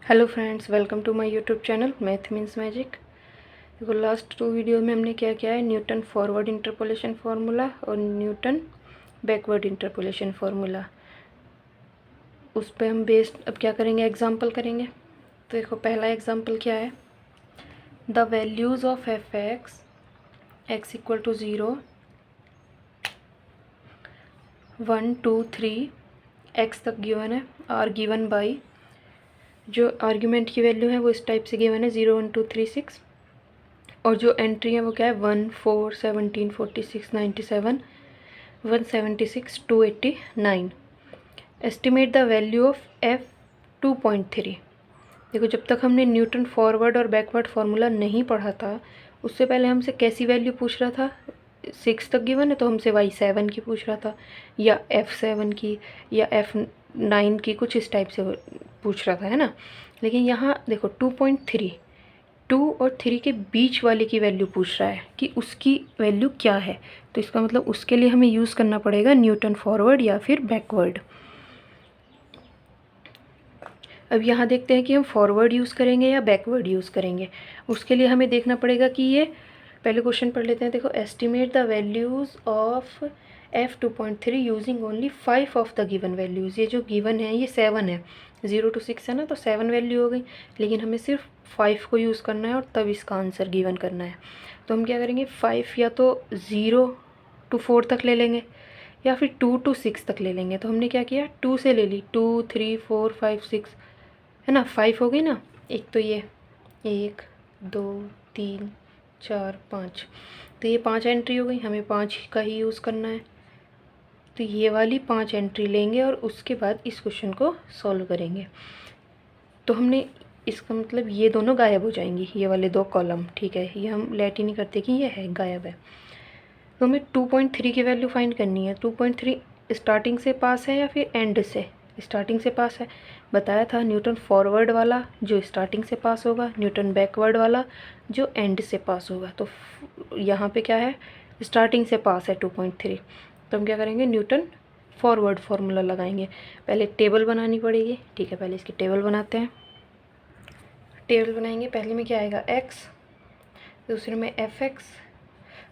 Hello friends, welcome to my YouTube channel math means magic. देखो, last 2 video में हमने क्या किया है, न्यूटन फॉरवर्ड इंटरपोलेशन फार्मूला और न्यूटन बैकवर्ड इंटरपोलेशन फार्मूला। उस पर हम बेस्ड अब क्या करेंगे, एग्जांपल करेंगे। तो देखो, पहला एग्जांपल क्या है, the values of f x equal to 0, 1 2 3 x तक गिवन है, आर गिवन बाई, जो आर्ग्यूमेंट की वैल्यू है वो इस टाइप से गिवन है 0 1 2 3 6, और जो एंट्री है वो क्या है 1 4 17 46 97 176 289। Estimate the value of F 2.3। देखो, जब तक हमने न्यूटन फॉरवर्ड और बैकवर्ड फार्मूला नहीं पढ़ा था, उससे पहले हमसे कैसी वैल्यू पूछ रहा था, 6 तक गिवन है तो हमसे y7 की पूछ रहा था, या f7 की, या f9 की, कुछ इस टाइप से पूछ रहा था, है ना। लेकिन यहाँ देखो 2.3, 2 और 3 के बीच वाले की वैल्यू पूछ रहा है कि उसकी वैल्यू क्या है। तो इसका मतलब उसके लिए हमें यूज़ करना पड़ेगा न्यूटन फॉरवर्ड या फिर बैकवर्ड। अब यहाँ देखते हैं कि हम फॉरवर्ड यूज़ करेंगे या बैकवर्ड यूज़ करेंगे। उसके लिए हमें देखना पड़ेगा कि ये पहले क्वेश्चन पढ़ लेते हैं। देखो, estimate the values of f 2.3 using only 5 of the given values. ये जो गिवन है ये 7 है, 0 to 6 है ना, तो 7 वैल्यू हो गई, लेकिन हमें सिर्फ 5 को यूज़ करना है और तब इसका आंसर गिवन करना है। तो हम क्या करेंगे, 5 या तो 0 to 4 तक ले लेंगे या फिर 2 to 6 तक ले लेंगे। तो हमने क्या किया, 2 से ले ली, 2 3 4 5 6, है ना, 5 हो गई ना। एक तो ये 1 2 3 4 5, तो ये 5 एंट्री हो गई, हमें 5 का ही यूज़ करना है। तो ये वाली 5 एंट्री लेंगे और उसके बाद इस क्वेश्चन को सॉल्व करेंगे। तो हमने इसका मतलब ये दोनों गायब हो जाएंगी, ये वाले 2 कॉलम, ठीक है, ये हम लेट ही नहीं करते कि ये है, गायब है। तो हमें 2.3 की वैल्यू फाइंड करनी है। 2.3 स्टार्टिंग से पास है या फिर एंड से, स्टार्टिंग से पास है। बताया था न्यूटन फॉरवर्ड वाला जो स्टार्टिंग से पास होगा, न्यूटन बैकवर्ड वाला जो एंड से पास होगा। तो यहाँ पे क्या है, स्टार्टिंग से पास है 2.3, तो हम क्या करेंगे, न्यूटन फॉरवर्ड फार्मूला लगाएंगे। पहले टेबल बनानी पड़ेगी, ठीक है, पहले इसकी टेबल बनाते हैं। टेबल बनाएंगे, पहले में क्या आएगा, x, दूसरे में fx।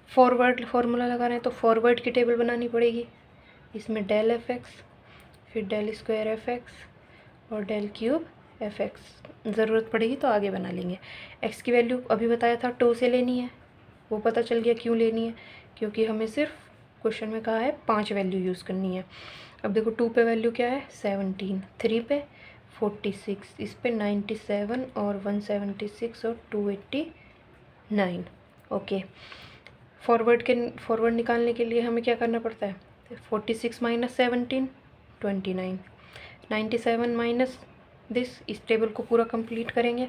फॉरवर्ड फार्मूला लगा रहे हैं तो फॉरवर्ड की टेबल बनानी पड़ेगी, इसमें डेल fx, फिर डेल स्क्वायर fx और डेल क्यूब fx। ज़रूरत पड़ेगी तो आगे बना लेंगे। x की वैल्यू अभी बताया था 2 से लेनी है, वो पता चल गया क्यों लेनी है, क्योंकि हमें सिर्फ क्वेश्चन में कहा है 5 वैल्यू यूज़ करनी है। अब देखो, 2 पे वैल्यू क्या है 17, 3 पे 46, इस पे 97 और 176 और 289। ओके, फॉरवर्ड निकालने के लिए हमें क्या करना पड़ता है, 46 माइनस 17 29, 97 माइनस दिस, इस टेबल को पूरा कंप्लीट करेंगे।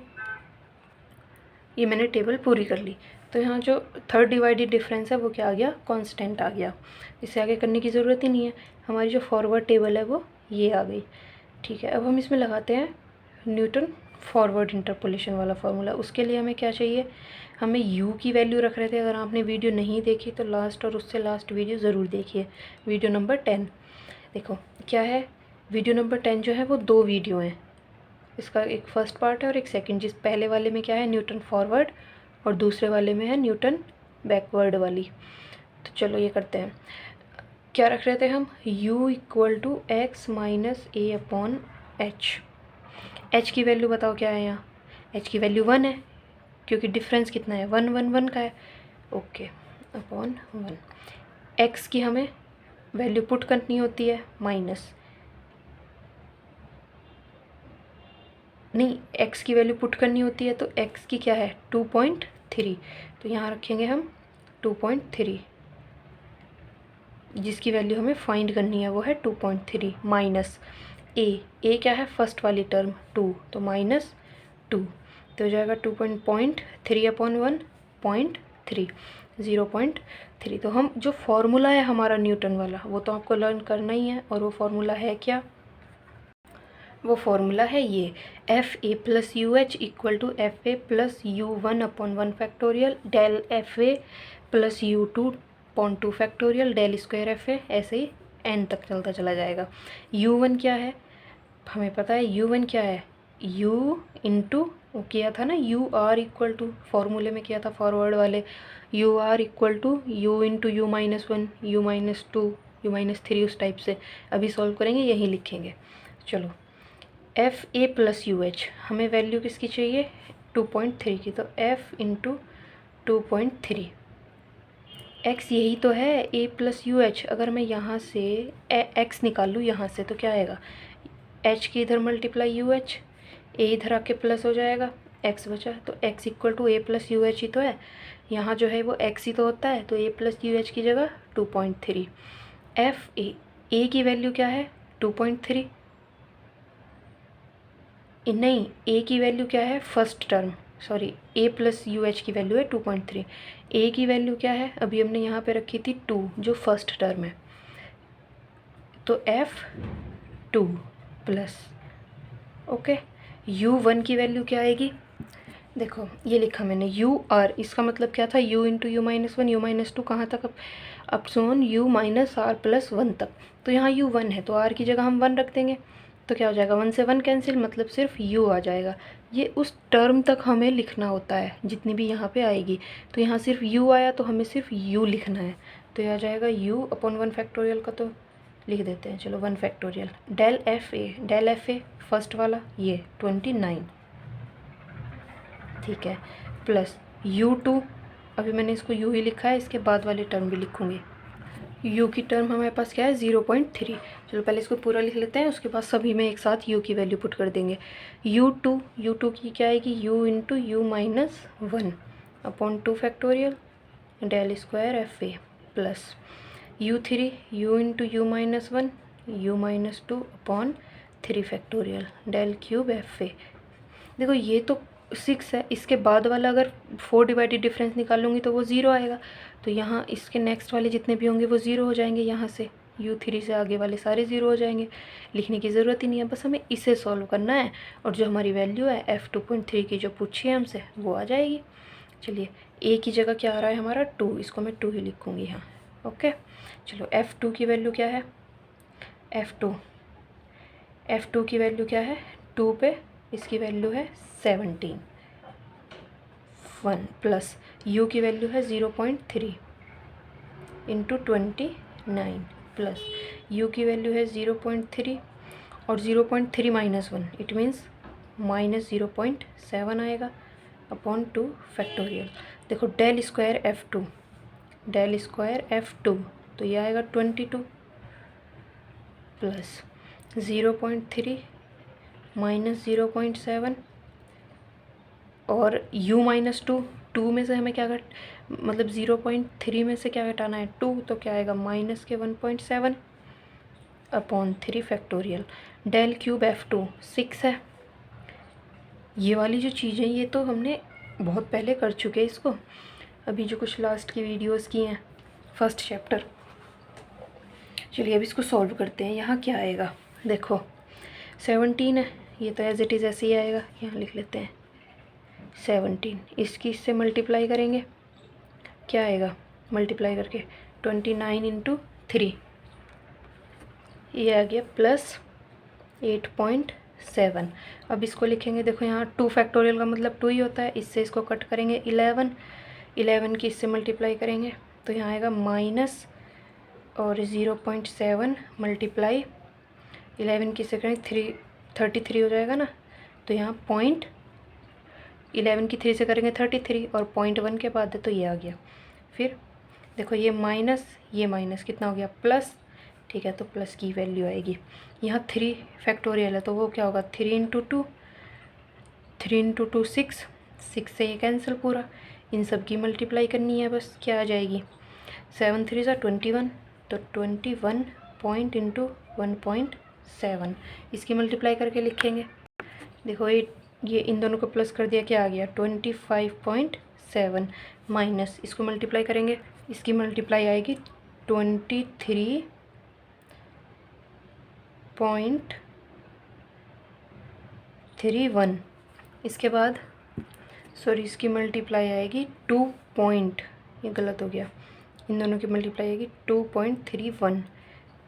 ये मैंने टेबल पूरी कर ली। तो यहाँ जो थर्ड डिवाइडेड डिफरेंस है वो क्या आ गया, कांस्टेंट आ गया। इससे आगे करने की ज़रूरत ही नहीं है, हमारी जो फॉरवर्ड टेबल है वो ये आ गई, ठीक है। अब हम इसमें लगाते हैं न्यूटन फॉरवर्ड इंटरपोलेशन वाला फार्मूला। उसके लिए हमें क्या चाहिए, हमें u की वैल्यू रख रहे थे। अगर आपने वीडियो नहीं देखी तो लास्ट और उससे लास्ट वीडियो ज़रूर देखिए, वीडियो नंबर 10। देखो क्या है, वीडियो नंबर 10 जो है वो 2 वीडियो हैं, इसका एक फ़र्स्ट पार्ट है और एक सेकंड। जिस पहले वाले में क्या है, न्यूटन फॉरवर्ड, और दूसरे वाले में है न्यूटन बैकवर्ड वाली। तो चलो ये करते हैं, क्या रख रहे थे हम, u equal to x minus a upon h. h की वैल्यू बताओ क्या है, यहाँ h की वैल्यू 1 है, क्योंकि डिफरेंस कितना है, 1 1 1 का है। Okay, upon 1। x की हमें वैल्यू पुट करनी होती है, माइनस, नहीं, x की वैल्यू पुट करनी होती है, तो x की क्या है 2.3, तो यहाँ रखेंगे हम 2.3, जिसकी वैल्यू हमें फाइंड करनी है वो है 2.3, माइनस a क्या है, फर्स्ट वाली टर्म 2, तो माइनस 2, तो हो जाएगा 2.3 अपॉन 1.3, 0.3। तो हम जो फॉर्मूला है हमारा न्यूटन वाला वो तो आपको लर्न करना ही है, और वो फॉर्मूला है क्या, वो फॉर्मूला है ये, f a plus u h equal to f a plus u 1 upon 1 factorial del f a plus u 2 upon 2 factorial del square f a, ऐसे ही n तक चलता चला जाएगा। u1 क्या है, हमें पता है u1 क्या है, u इंटू वो किया था ना, यू आर इक्वल टू, फॉर्मूले में किया था फॉरवर्ड वाले, u r equal to u into u minus one, u minus two, u minus three, उस टाइप से अभी सॉल्व करेंगे, यहीं लिखेंगे। चलो f a plus u h, हमें वैल्यू किसकी चाहिए 2.3 की, तो एफ इंटू 2.3, एक्स यही तो है ए प्लस यू एच। अगर मैं यहाँ से एक्स निकाल लूँ यहाँ से तो क्या आएगा, एच की इधर मल्टीप्लाई यू एच, ए इधर आके प्लस हो जाएगा, एक्स बचा, तो x equal to a plus u h ही तो है, यहाँ जो है वो एक्स ही तो होता है, तो ए प्लस यू एच की जगह 2.3। एफ ए की वैल्यू क्या है 2.3, नहीं ए की वैल्यू क्या है फर्स्ट टर्म, सॉरी ए प्लस यू एच की वैल्यू है 2.3, ए की वैल्यू क्या है अभी हमने यहाँ पे रखी थी 2 जो फर्स्ट टर्म है, तो F 2 plus, okay, you one की वैल्यू क्या आएगी, देखो ये लिखा मैंने यू आर, इसका मतलब क्या था u into u minus one, u minus two कहाँ तक, अब so on u minus r plus one तक, तो यहाँ यू वन है तो आर की जगह हम वन रख देंगे, तो क्या हो जाएगा 1 से 1 कैंसिल, मतलब सिर्फ u आ जाएगा। ये उस टर्म तक हमें लिखना होता है जितनी भी यहाँ पे आएगी, तो यहाँ सिर्फ u आया तो हमें सिर्फ u लिखना है, तो यह आ जाएगा u अपॉन 1 फैक्टोरियल का, तो लिख देते हैं चलो 1 factorial, del f a first वाला ये 29, ठीक है, प्लस u2, अभी मैंने इसको u ही लिखा है, इसके बाद वाले टर्म भी लिखूँगी, u की टर्म हमारे पास क्या है 0.3, चलो पहले इसको पूरा लिख लेते हैं, उसके बाद सभी में एक साथ u की वैल्यू पुट कर देंगे, u2 की क्या आएगी u into u minus one upon 2 factorial del square f a, plus u3 u into u minus one u minus two upon 3 factorial del cube f a. देखो ये तो 6 है, इसके बाद वाला अगर 4 डिवाइडेड डिफरेंस निकालूंगी तो वो 0 आएगा, तो यहाँ इसके नेक्स्ट वाले जितने भी होंगे वो 0 हो जाएंगे, यहाँ से u3 से आगे वाले सारे 0 हो जाएंगे, लिखने की ज़रूरत ही नहीं है, बस हमें इसे सॉल्व करना है, और जो हमारी वैल्यू है f2.3 की जो पूछी है हमसे वो आ जाएगी। चलिए a की जगह क्या आ रहा है हमारा 2, इसको मैं 2 ही लिखूँगी यहाँ, ओके। चलो f2 की वैल्यू क्या है, f2 की वैल्यू क्या है 2 पे, इसकी वैल्यू है 17, 1 प्लस u की वैल्यू है 0.3 इंटू 29 प्लस u की वैल्यू है 0.3 और 0.3 माइनस 1 इट मीन्स माइनस 0.7 आएगा अपॉन 2 फैक्टोरियल। देखो डेल स्क्वायर f2 तो ये आएगा 22 प्लस 0.3 माइनस 0.7 और u माइनस टू में से हमें क्या मतलब 0.3 में से क्या घटाना है 2, तो क्या आएगा माइनस के 1.7 upon 3 factorial del cube f2 6 है। ये वाली जो चीज़ें ये तो हमने बहुत पहले कर चुके हैं इसको, अभी जो कुछ लास्ट की वीडियोस की हैं फर्स्ट चैप्टर। चलिए अब इसको सॉल्व करते हैं। यहाँ क्या आएगा, देखो 17 है, ये तो एज इट इज़ ऐसे ही आएगा, यहाँ लिख लेते हैं 17, इसकी इससे मल्टीप्लाई करेंगे, क्या आएगा मल्टीप्लाई करके 29 इंटू 3, ये आ गया प्लस 8.7। अब इसको लिखेंगे, देखो यहाँ 2 फैक्टोरियल का मतलब 2 ही होता है, इससे इसको कट करेंगे 11 की इससे मल्टीप्लाई करेंगे तो यहाँ आएगा माइनस और 0.7 मल्टीप्लाई 11 की से करेंगे 33 हो जाएगा ना, तो यहाँ 11 की 3 से करेंगे 33 और 0.1 के बाद है तो ये आ गया। फिर देखो ये माइनस कितना हो गया प्लस, ठीक है, तो प्लस की वैल्यू आएगी। यहाँ 3 फैक्टोरियल है तो वो क्या होगा 3 इंटू टू 6 से ये कैंसिल पूरा, इन सब की मल्टीप्लाई करनी है बस, क्या आ जाएगी 7 3 21, तो 21 पॉइंट इंटू 1.7 इसकी मल्टीप्लाई करके लिखेंगे। देखो ये इन दोनों को प्लस कर दिया, क्या आ गया 25.7 माइनस इसको मल्टीप्लाई करेंगे, इसकी मल्टीप्लाई आएगी 23.31, इसके बाद सॉरी इसकी मल्टीप्लाई आएगी 2 पॉइंट, ये गलत हो गया, इन दोनों की मल्टीप्लाई आएगी 2.31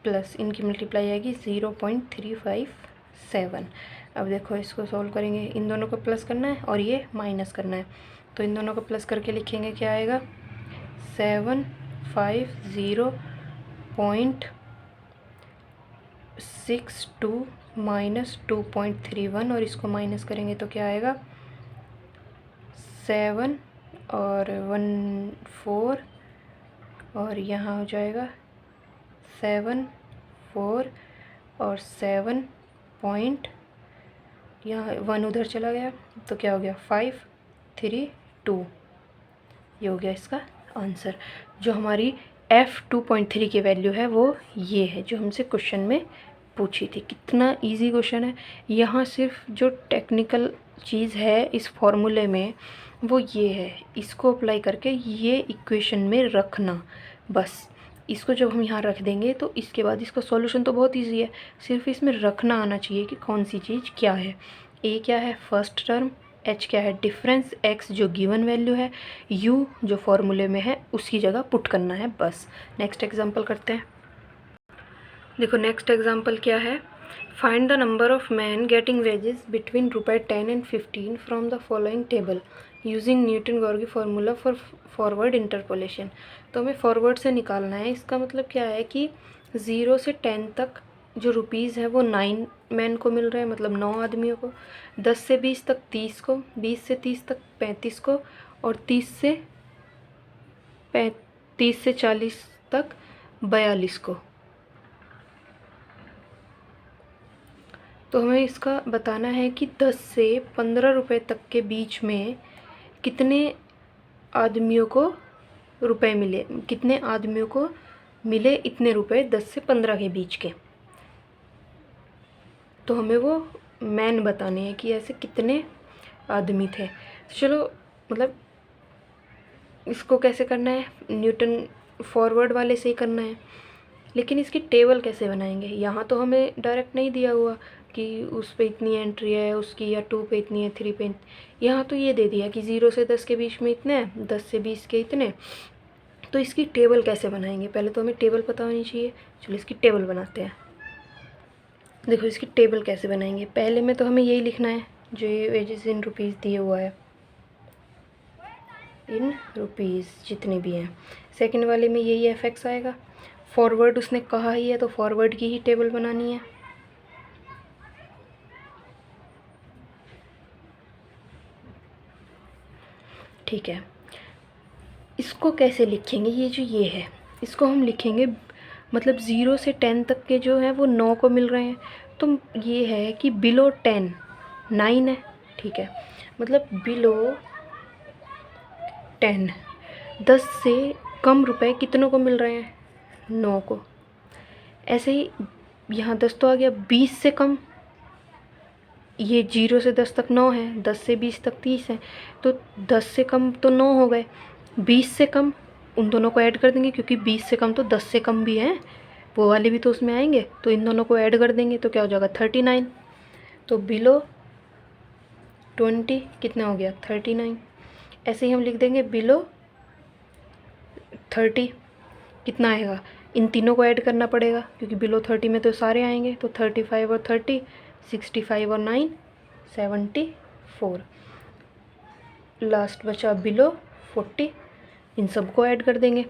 प्लस इनकी मल्टीप्लाई आएगी 0.357। अब देखो इसको सॉल्व करेंगे, इन दोनों को प्लस करना है और ये माइनस करना है, तो इन दोनों को प्लस करके लिखेंगे, क्या आएगा 750.62 माइनस 2.31, और इसको माइनस करेंगे तो क्या आएगा 7 और 1 4, और यहाँ हो जाएगा 7 4 और 7 पॉइंट, यहाँ 1 उधर चला गया तो क्या हो गया 532। ये हो गया इसका आंसर। जो हमारी F2.3 की वैल्यू है वो ये है जो हमसे क्वेश्चन में पूछी थी। कितना इजी क्वेश्चन है। यहाँ सिर्फ जो टेक्निकल चीज़ है इस फॉर्मूले में वो ये है, इसको अप्लाई करके ये इक्वेशन में रखना, बस। इसको जब हम यहाँ रख देंगे तो इसके बाद इसका सॉल्यूशन तो बहुत इजी है, सिर्फ इसमें रखना आना चाहिए कि कौन सी चीज़ क्या है। ए क्या है फर्स्ट टर्म, एच क्या है डिफरेंस, एक्स जो गिवन वैल्यू है, यू जो फॉर्मूले में है उसकी जगह पुट करना है, बस। नेक्स्ट एग्जांपल करते हैं। देखो नेक्स्ट एग्जांपल क्या है, find the number of man getting wages between ₹10 and 15 from the following table using Newton Gregory formula for forward interpolation. तो हमें फॉरवर्ड से निकालना है। इसका मतलब क्या है कि 0 से 10 तक जो रुपीज़ है वो 9 मैन को मिल रहा है, मतलब 9 आदमियों को। 10 से 20 तक 30 को, 20 से 30 तक 35 को, और 30 से 40 तक 42 को। तो हमें इसका बताना है कि 10 से 15 रुपये तक के बीच में कितने आदमियों को रुपए मिले, कितने आदमियों को मिले इतने रुपए 10 से 15 के बीच के। तो हमें वो मैन बताने हैं कि ऐसे कितने आदमी थे। चलो मतलब इसको कैसे करना है, न्यूटन फॉरवर्ड वाले से ही करना है, लेकिन इसकी टेबल कैसे बनाएंगे। यहाँ तो हमें डायरेक्ट नहीं दिया हुआ कि उस पे इतनी एंट्री है उसकी, या 2 पे इतनी है, 3 पे। यहाँ तो ये दे दिया कि 0 से 10 के बीच में इतने हैं, 10 से 20 के इतने। तो इसकी टेबल कैसे बनाएंगे, पहले तो हमें टेबल पता होनी चाहिए। चलो इसकी टेबल बनाते हैं। देखो इसकी टेबल कैसे बनाएंगे, पहले में तो हमें यही लिखना है जो ये वेजेस इन रुपीज़ दिए हुआ है, इन रुपीज़ जितने भी हैं। सेकंड वाले में यही FX आएगा। फॉरवर्ड उसने कहा ही है तो फॉरवर्ड की ही टेबल बनानी है। ठीक है, इसको कैसे लिखेंगे, ये जो ये है इसको हम लिखेंगे, मतलब 0 से 10 तक के जो है वो 9 को मिल रहे हैं, तो ये है कि बिलो 10 9 है। ठीक है, मतलब बिलो 10 10 से कम रुपए कितनों को मिल रहे हैं, 9 को। ऐसे ही यहाँ 10 तो आ गया, 20 से कम, ये 0 से 10 तक 9 है, 10 से 20 तक 30 है, तो 10 से कम तो 9 हो गए। 20 से कम उन दोनों को ऐड कर देंगे, क्योंकि 20 से कम तो 10 से कम भी हैं, वो वाले भी तो उसमें आएंगे, तो इन दोनों को ऐड कर देंगे तो क्या हो जाएगा 39। तो बिलो 20 कितना हो गया 39। ऐसे ही हम लिख देंगे बिलो 30 कितना आएगा, इन तीनों को ऐड करना पड़ेगा क्योंकि बिलो 30 में तो सारे आएंगे, तो 35 और 30 65 और 9 74। लास्ट बचा बिलो 40, इन सबको ऐड कर देंगे।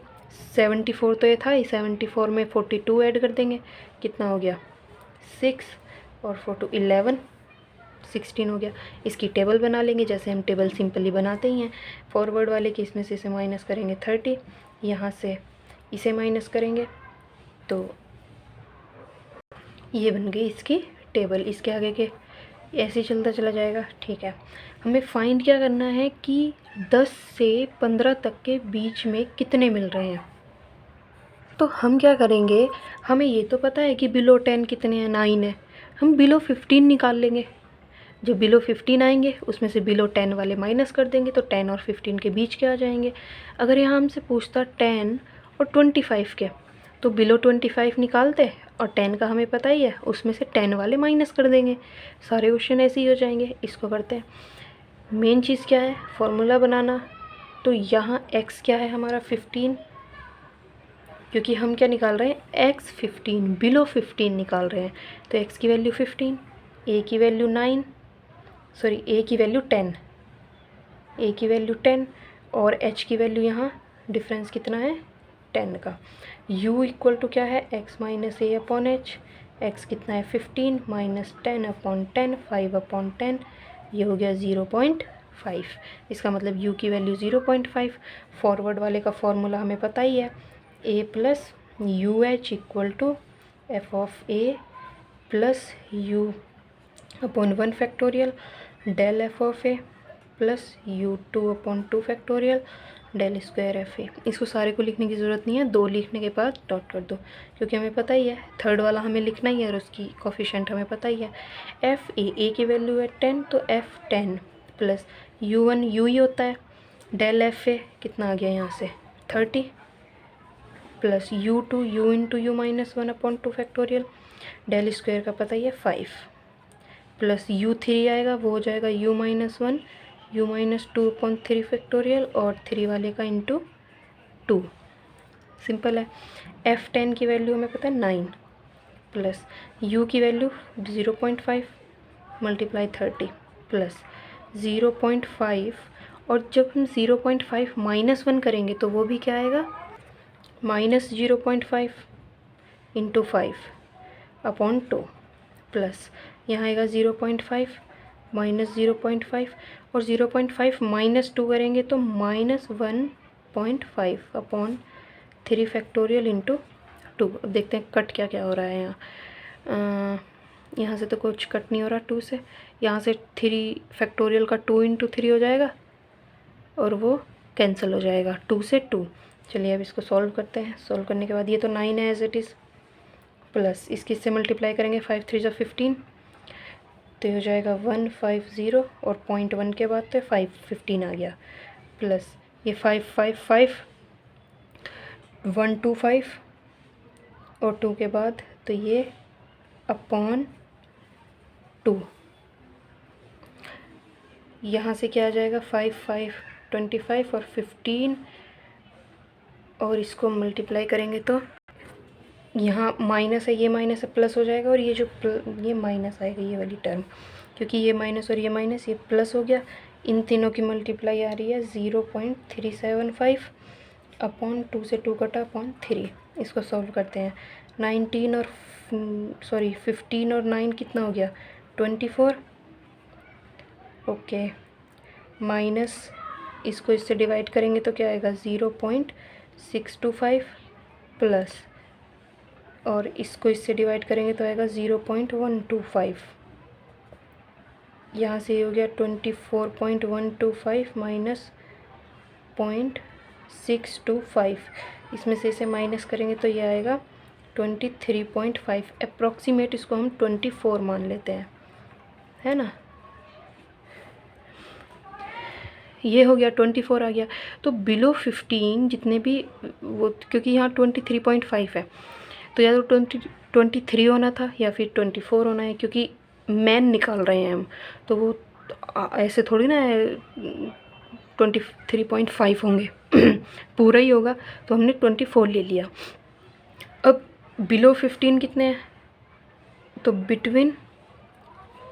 74 तो ये था ही, 74 में 42 ऐड कर देंगे, कितना हो गया 6 और 4 2 11 16 हो गया। इसकी टेबल बना लेंगे जैसे हम टेबल सिंपली बनाते ही हैं। फॉरवर्ड वाले के इसमें से इसे माइनस करेंगे 30, यहाँ से इसे माइनस करेंगे, तो ये बन गई इसकी टेबल। इसके आगे के ऐसे ही चलता चला जाएगा। ठीक है, हमें फाइंड क्या करना है कि 10 से 15 तक के बीच में कितने मिल रहे हैं। तो हम क्या करेंगे, हमें ये तो पता है कि बिलो 10 कितने हैं, 9 है, हम बिलो 15 निकाल लेंगे। जो बिलो 15 आएंगे उसमें से बिलो 10 वाले माइनस कर देंगे, तो 10 और 15 के बीच के आ जाएंगे। अगर यहाँ हमसे पूछता 10 और 25 के, तो बिलो 25 निकालते, और 10 का हमें पता ही है, उसमें से 10 वाले माइनस कर देंगे। सारे क्वेश्चन ऐसे ही हो जाएंगे। इसको करते हैं। मेन चीज़ क्या है, फॉर्मूला बनाना। तो यहाँ x क्या है हमारा 15, क्योंकि हम क्या निकाल रहे हैं x 15, बिलो 15 निकाल रहे हैं, तो x की वैल्यू 15। ए की वैल्यू 9, सॉरी ए की वैल्यू 10, ए की वैल्यू 10 और एच की वैल्यू यहाँ डिफरेंस कितना है 10 का। u इक्वल टू क्या है x minus a upon H, x कितना है 15 माइनस 10 अपॉन 10, 5 अपॉन 10, ये हो गया 0.5। इसका मतलब u की वैल्यू 0.5। फॉरवर्ड वाले का फॉर्मूला हमें पता ही है, a plus u h equal to f of a plus u upon 1 factorial del f of a plus u2 upon 2 factorial del square f a. इसको सारे को लिखने की ज़रूरत नहीं है, 2 लिखने के बाद डॉट कर दो, क्योंकि हमें पता ही है थर्ड वाला हमें लिखना ही है और उसकी कोफिशिएंट हमें पता ही है। एफ ए की वैल्यू है 10, तो एफ 10 प्लस u1 यू ही होता है, डेल एफ ए कितना आ गया यहाँ से 30 plus u2 u into u minus 1 upon 2 factorial, del square का पता ही है 5 प्लस u3 आएगा, वो हो जाएगा u minus 1 u minus 2 upon 3 factorial और 3 वाले का इंटू 2। सिंपल है। f10 की वैल्यू हमें पता है 9 प्लस u की वैल्यू 0.5 मल्टीप्लाई 30 प्लस 0.5, और जब हम 0.5 माइनस 1 करेंगे तो वो भी क्या आएगा माइनस 0.5 इंटू 5 अपॉन 2 प्लस यहाँ आएगा 0.5 माइनस 0.5 और 0.5 माइनस 2 करेंगे तो माइनस 1.5 अपॉन 3 फैक्टोरियल इंटू 2। अब देखते हैं कट क्या क्या हो रहा है यहाँ से तो कुछ कट नहीं हो रहा 2 से, यहाँ से 3 फैक्टोरियल का 2 इंटू 3 हो जाएगा और वो कैंसिल हो जाएगा 2 से 2। चलिए अब इसको सॉल्व करते हैं। सॉल्व करने के बाद ये तो 9 है एज इट इज़, प्लस इसकी से मल्टीप्लाई करेंगे 5 3 जा 15, तो हो जाएगा 150 और 0.1 के बाद तो 515 आ गया, प्लस ये 555 125 और 2 के बाद तो ये अपॉन 2, यहाँ से क्या आ जाएगा 5 5 25 और 15 और इसको मल्टीप्लाई करेंगे तो यहाँ माइनस है, ये माइनस है प्लस हो जाएगा, और ये जो ये माइनस आएगा ये वाली टर्म, क्योंकि ये माइनस और ये माइनस ये प्लस हो गया। इन तीनों की मल्टीप्लाई आ रही है 0.375 अपॉन 2 से 2 कटा अपॉन 3। इसको सॉल्व करते हैं। 15 और 9 कितना हो गया 24, ओके, माइनस इसको इससे डिवाइड करेंगे तो क्या आएगा 0.625 प्लस और इसको इससे डिवाइड करेंगे तो आएगा 0.125। यहाँ से ये हो गया 24.125 माइनस 0.625, इसमें से इसे माइनस करेंगे तो ये आएगा 23.5। अप्रॉक्सीमेट इसको हम 24 मान लेते हैं, है ना। ये हो गया 24 आ गया। तो बिलो 15 जितने भी वो, क्योंकि यहाँ 23.5 है तो या तो 23 होना था या फिर 24 होना है, क्योंकि मैन निकाल रहे हैं हम, तो वो ऐसे थोड़ी ना 23.5 होंगे पूरा ही होगा, तो हमने 24 ले लिया। अब बिलो 15 कितने हैं, तो बिटवीन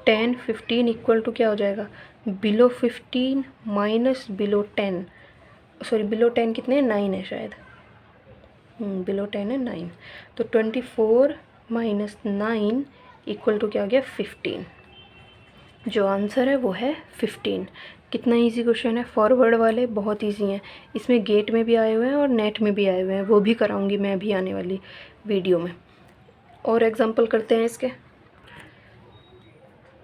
10 15 इक्वल टू क्या हो जाएगा below 15 minus below 10, sorry below 10 कितने हैं 9 है शायद, बिलो 10 है 9, तो 24 माइनस 9 इक्वल टू क्या हो गया 15। जो आंसर है वो है 15। कितना इजी क्वेश्चन है, फॉरवर्ड वाले बहुत इजी हैं, इसमें गेट में भी आए हुए हैं और नेट में भी आए हुए हैं, वो भी कराऊंगी मैं अभी आने वाली वीडियो में। और एग्जांपल करते हैं इसके।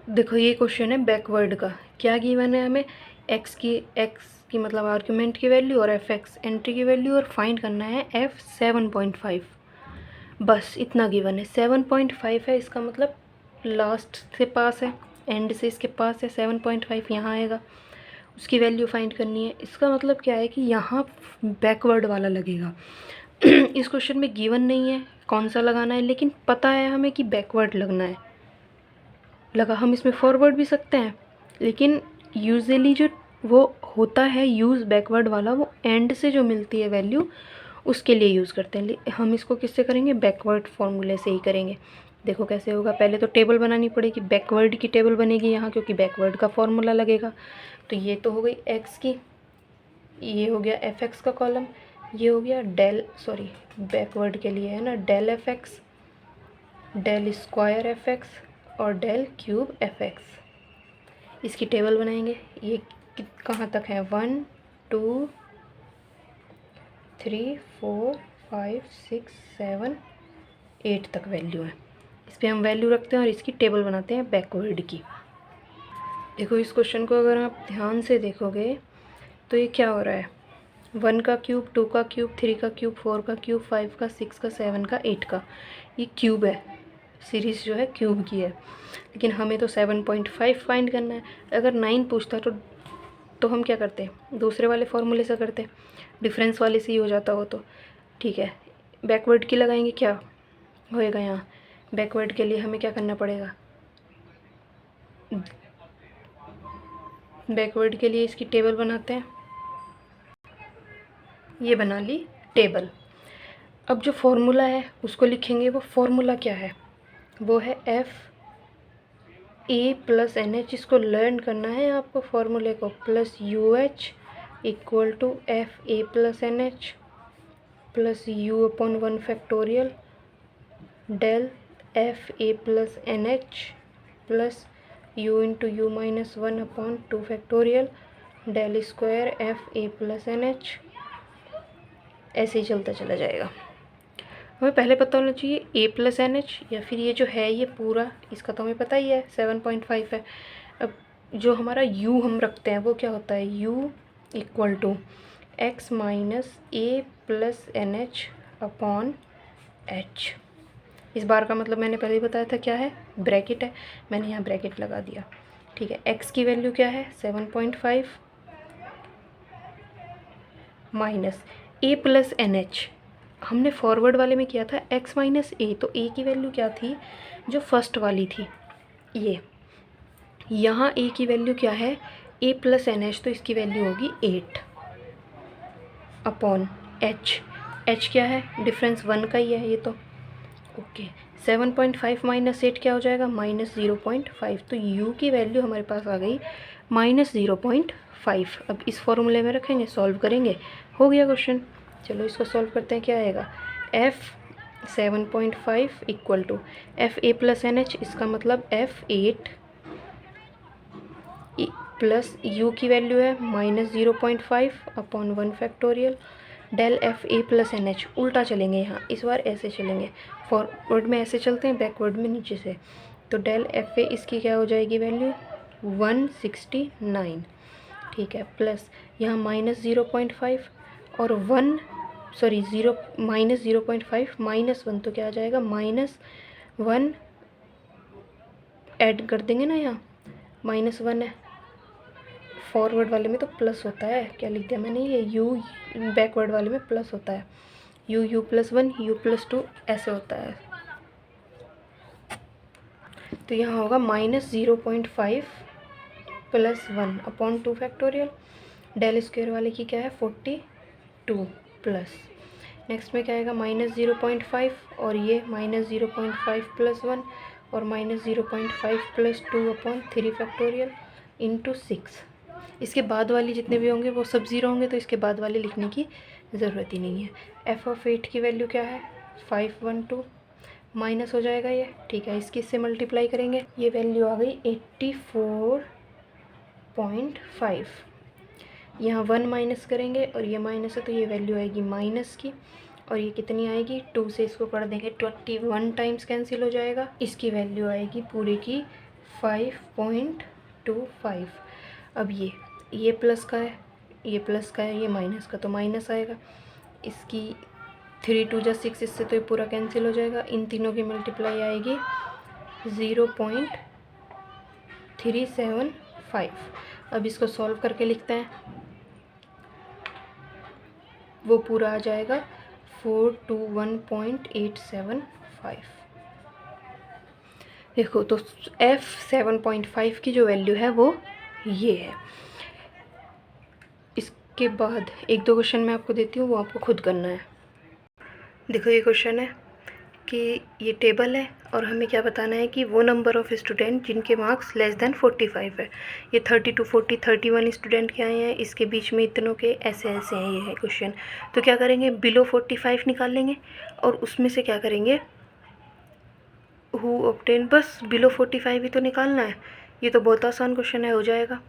देखो ये क्वेश्चन है बैकवर्ड का। क्या गिवन है हमें, एक्स की मतलब आर्गुमेंट की वैल्यू और एफ एक्स एंट्री की वैल्यू, और फाइंड करना है एफ 7.5, बस इतना गिवन है। 7.5 है, इसका मतलब लास्ट से पास है, एंड से इसके पास है, 7.5 यहाँ आएगा, उसकी वैल्यू फाइंड करनी है। इसका मतलब क्या है कि यहाँ बैकवर्ड वाला लगेगा। इस क्वेश्चन में गिवन नहीं है कौन सा लगाना है, लेकिन पता है हमें कि बैकवर्ड लगना है, लगा। हम इसमें फॉरवर्ड भी सकते हैं, लेकिन यूजुअली जो वो होता है यूज़ बैकवर्ड वाला, वो एंड से जो मिलती है वैल्यू उसके लिए यूज़ करते हैं। हम इसको किससे करेंगे, बैकवर्ड फॉर्मूले से ही करेंगे। देखो कैसे होगा, पहले तो टेबल बनानी पड़ेगी, बैकवर्ड की टेबल बनेगी यहाँ क्योंकि बैकवर्ड का फॉर्मूला लगेगा। तो ये तो हो गई एक्स की, ये हो गया एफ एक्स का कॉलम, ये हो गया बैकवर्ड के लिए है ना del f x, del square f x और डेल क्यूब एफ एक्स। इसकी टेबल बनाएंगे। ये कहाँ तक है, 1 2 3 4 5 6 7 8 तक वैल्यू है। इस पर हम वैल्यू रखते हैं और इसकी टेबल बनाते हैं बैकवर्ड की। देखो इस क्वेश्चन को अगर आप ध्यान से देखोगे तो ये क्या हो रहा है, 1 का क्यूब, 2 का क्यूब, 3 का क्यूब, 4 का क्यूब, 5 का, 6 का, 7 का, 8 का, ये क्यूब है। सीरीज़ जो है क्यूब की है, लेकिन हमें तो 7.5 फाइंड करना है। अगर 9 पूछता तो हम क्या करते, दूसरे वाले फॉर्मूले से करते, डिफरेंस वाले से ही हो जाता हो तो ठीक है। बैकवर्ड की लगाएंगे, क्या होएगा यहाँ, बैकवर्ड के लिए हमें क्या करना पड़ेगा, बैकवर्ड के लिए इसकी टेबल बनाते हैं। ये बना ली टेबल। अब जो फॉर्मूला है उसको लिखेंगे। वो फॉर्मूला क्या है, वो है f a plus n h. इसको लर्न करना है आपको फॉर्मूले को, plus u h equal to f a plus n h plus u upon 1 factorial del f a plus n h plus u into u minus 1 upon 2 factorial del square f a plus n h. ऐसे ही चलता चला जाएगा। हमें पहले पता होना चाहिए ए प्लस एन एच, या फिर ये जो है ये पूरा, इसका तो हमें पता ही है 7.5 है। अब जो हमारा u हम रखते हैं वो क्या होता है, u equal to x minus a plus n h upon h. इस बार का मतलब मैंने पहले ही बताया था क्या है, ब्रैकेट है, मैंने यहाँ ब्रैकेट लगा दिया। ठीक है, x की वैल्यू क्या है 7.5 minus a plus n h. हमने फॉरवर्ड वाले में किया था x माइनस ए, तो a की वैल्यू क्या थी जो फर्स्ट वाली थी ये, यहाँ a की वैल्यू क्या है a प्लस एन एच, तो इसकी वैल्यू होगी 8 अपॉन h। h क्या है, डिफरेंस 1 का ही है ये तो। ओके 7.5 माइनस 8 क्या हो जाएगा, माइनस 0.5। तो u की वैल्यू हमारे पास आ गई माइनस 0.5। अब इस फॉर्मूले में रखेंगे, सॉल्व करेंगे, हो गया क्वेश्चन। चलो इसको सॉल्व करते हैं, क्या आएगा, f 7.5 equal to f a plus n h, इसका मतलब f8 प्लस u की वैल्यू है minus 0.5 upon 1 factorial del f a plus n h. उल्टा चलेंगे यहाँ, इस बार ऐसे चलेंगे, फॉरवर्ड में ऐसे चलते हैं, बैकवर्ड में नीचे से। तो डेल एफ ए इसकी क्या हो जाएगी वैल्यू 169। ठीक है, प्लस यहाँ माइनस 0.5 और 1 माइनस 0.5 माइनस 1, तो क्या आ जाएगा -1। ऐड कर देंगे ना, यहाँ -1 है, फॉरवर्ड वाले में तो प्लस होता है, क्या लिख दिया मैंने, ये u बैकवर्ड वाले में प्लस होता है, u प्लस 1 u प्लस 2 ऐसे होता है। तो यहाँ होगा -0.5 plus 1 upon 2 factorial del square वाले की क्या है 42 प्लस, नेक्स्ट में क्या आएगा -0.5 और ये -0.5 प्लस 1 और -0.5 प्लस 2 अपॉन 3 फैक्टोरियल इंटू 6। इसके बाद वाली जितने भी होंगे वो सब ज़ीरो होंगे, तो इसके बाद वाले लिखने की ज़रूरत ही नहीं है। एफ ऑफ 8 की वैल्यू क्या है 512 माइनस हो जाएगा ये। ठीक है, इसकी इससे मल्टीप्लाई करेंगे, ये वैल्यू आ गई 84.5। यहाँ 1 माइनस करेंगे और ये माइनस है तो ये वैल्यू आएगी माइनस की, और ये कितनी आएगी 2 से इसको कर देंगे 21 टाइम्स कैंसिल हो जाएगा, इसकी वैल्यू आएगी पूरे की 5.25। अब ये प्लस का है, ये प्लस का है, ये माइनस का, तो माइनस आएगा, इसकी 3 2 जा 6, इससे तो ये पूरा कैंसिल हो जाएगा। इन तीनों की मल्टीप्लाई आएगी 0.375। अब इसको सॉल्व करके लिखते हैं, वो पूरा आ जाएगा 421.875। देखो तो f 7.5 की जो वैल्यू है वो ये है। इसके बाद एक दो क्वेश्चन मैं आपको देती हूँ, वो आपको खुद करना है। देखो ये क्वेश्चन है कि ये टेबल है, और हमें क्या बताना है कि वो नंबर ऑफ़ स्टूडेंट जिनके मार्क्स लेस देन 45 है। ये 30 to 40 31 स्टूडेंट के आए हैं, इसके बीच में इतनों के ऐसे ऐसे हैं, ये है क्वेश्चन। तो क्या करेंगे, बिलो 45 निकाल लेंगे और उसमें से क्या करेंगे, हु ऑब्टेन, बस बिलो 45 ही तो निकालना है। ये तो बहुत आसान क्वेश्चन है, हो जाएगा।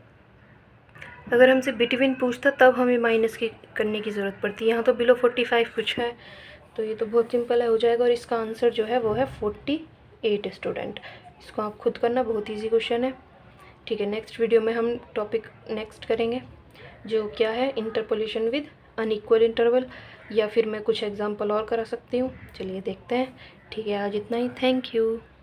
अगर हमसे बिटवीन पूछता तब हमें माइनस की करने की ज़रूरत पड़ती है, यहाँ तो बिलो 45 कुछ है, तो ये तो बहुत सिंपल है, हो जाएगा। और इसका आंसर जो है वो है 48 स्टूडेंट। इसको आप खुद करना, बहुत ईजी क्वेश्चन है। ठीक है, नेक्स्ट वीडियो में हम टॉपिक नेक्स्ट करेंगे जो क्या है, इंटरपोलेशन विद अनइक्वल इंटरवल, या फिर मैं कुछ एग्जांपल और करा सकती हूँ। चलिए देखते हैं। ठीक है, आज इतना ही। Thank you.